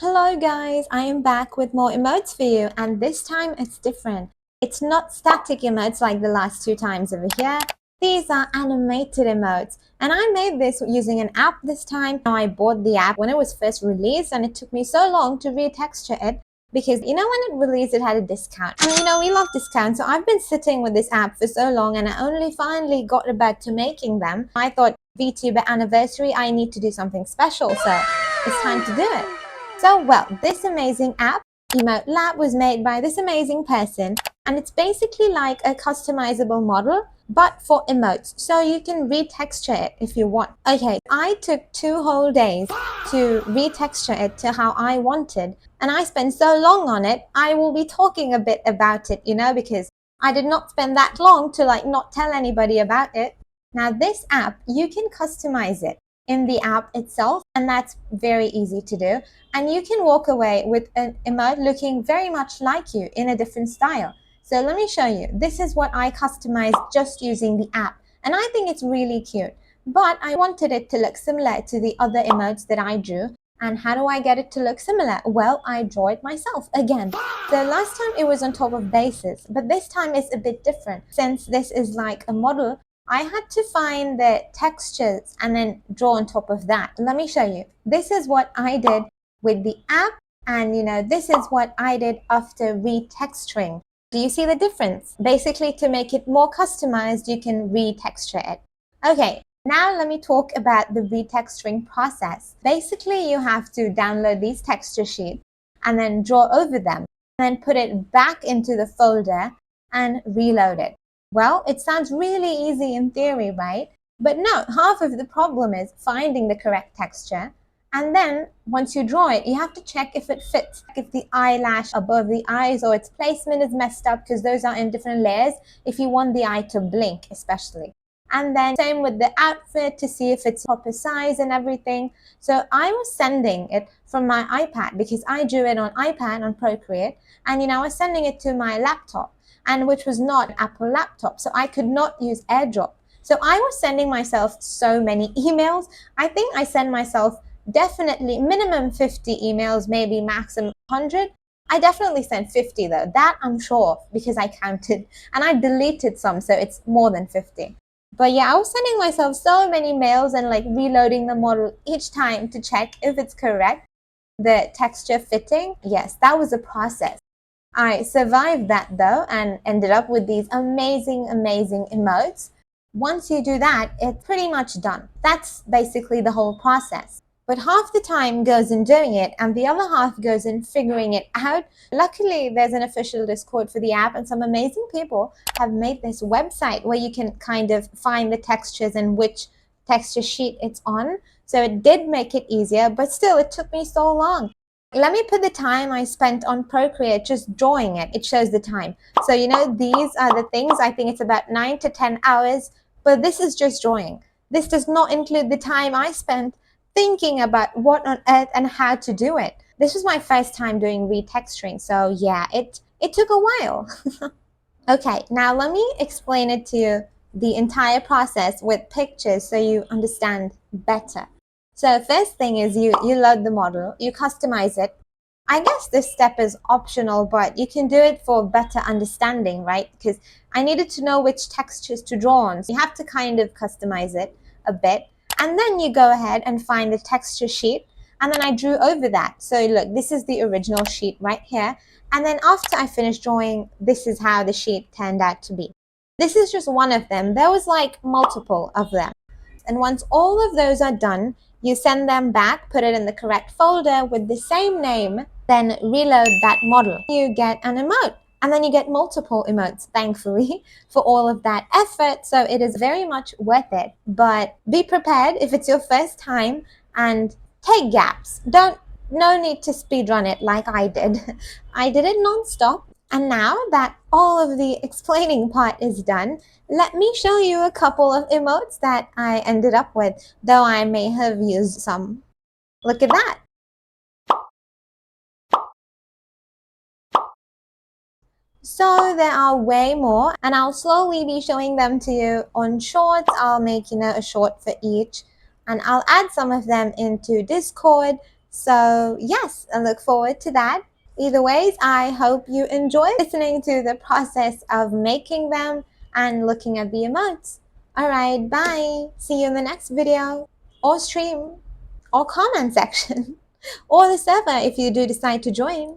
Hello guys, I am back with more emotes for you, and this time it's different. It's not static emotes like the last two times over here. These are animated emotes, and I made this using an app this time. Now I bought the app when it was first released, and it took me so long to retexture it because when it released it had a discount. And we love discounts, so I've been sitting with this app for so long, and I only finally got about to making them. I thought VTuber anniversary, I need to do something special, so it's time to do it. So, this amazing app, Emotelab, was made by this amazing person, and it's basically like a customizable model, but for emotes. So you can retexture it if you want. Okay, I took 2 whole days to retexture it to how I wanted, and I spent so long on it, I will be talking a bit about it, because I did not spend that long to not tell anybody about it. Now, this app, you can customize it in the app itself, and that's very easy to do, and you can walk away with an emote looking very much like you in a different style. So let me show you. This is what I customized just using the app, and I think it's really cute, but I wanted it to look similar to the other emotes that I drew. And how do I get it to look similar? Well, I draw it myself again. So last time it was on top of bases, but this time it's a bit different. Since this is like a model, I had to find the textures and then draw on top of that. Let me show you. This is what I did with the app, and this is what I did after retexturing. Do you see the difference? Basically, to make it more customized, you can retexture it. Okay, now let me talk about the retexturing process. Basically, you have to download these texture sheets and then draw over them, and then put it back into the folder and reload it. Well, it sounds really easy in theory, right? But no, half of the problem is finding the correct texture. And then once you draw it, you have to check if it fits, if the eyelash above the eyes or its placement is messed up, because those are in different layers if you want the eye to blink especially. And then same with the outfit to see if it's proper size and everything. So I was sending it from my iPad because I drew it on iPad on Procreate, and I was sending it to my laptop, and which was not an Apple laptop, so I could not use AirDrop. So I was sending myself so many emails. I think I sent myself definitely minimum 50 emails, maybe maximum 100. I definitely sent 50 though, that I'm sure of because I counted, and I deleted some, so it's more than 50. But yeah, I was sending myself so many mails and reloading the model each time to check if it's correct, the texture fitting. Yes, that was a process. I survived that though and ended up with these amazing emotes. Once you do that, it's pretty much done. That's basically the whole process. But half the time goes in doing it, and the other half goes in figuring it out. Luckily, there's an official Discord for the app, and some amazing people have made this website where you can kind of find the textures and which texture sheet it's on. So it did make it easier, but still, it took me so long. Let me put the time I spent on Procreate just drawing it. It shows the time. So, these are the things. I think it's about 9 to 10 hours, but this is just drawing. This does not include the time I spent thinking about what on earth and how to do it. This was my first time doing retexturing, so yeah, it took a while. Okay, now let me explain it to you, the entire process with pictures so you understand better. So first thing is you load the model, you customize it. I guess this step is optional, but you can do it for better understanding, right? Because I needed to know which textures to draw on. So you have to kind of customize it a bit. And then you go ahead and find the texture sheet. And then I drew over that. So look, this is the original sheet right here. And then after I finished drawing, this is how the sheet turned out to be. This is just one of them. There was multiple of them. And once all of those are done, you send them back, put it in the correct folder with the same name, then reload that model. You get an emote, and then you get multiple emotes, thankfully, for all of that effort. So it is very much worth it. But be prepared if it's your first time, and take gaps. No need to speedrun it like I did. I did it non-stop. And now that all of the explaining part is done, let me show you a couple of emotes that I ended up with, though I may have used some. Look at that. So there are way more, and I'll slowly be showing them to you on shorts. I'll make, a short for each, and I'll add some of them into Discord So yes, I look forward to that. Either ways, I hope you enjoy listening to the process of making them and looking at the emotes. Alright, bye. See you in the next video or stream or comment section or the server if you do decide to join.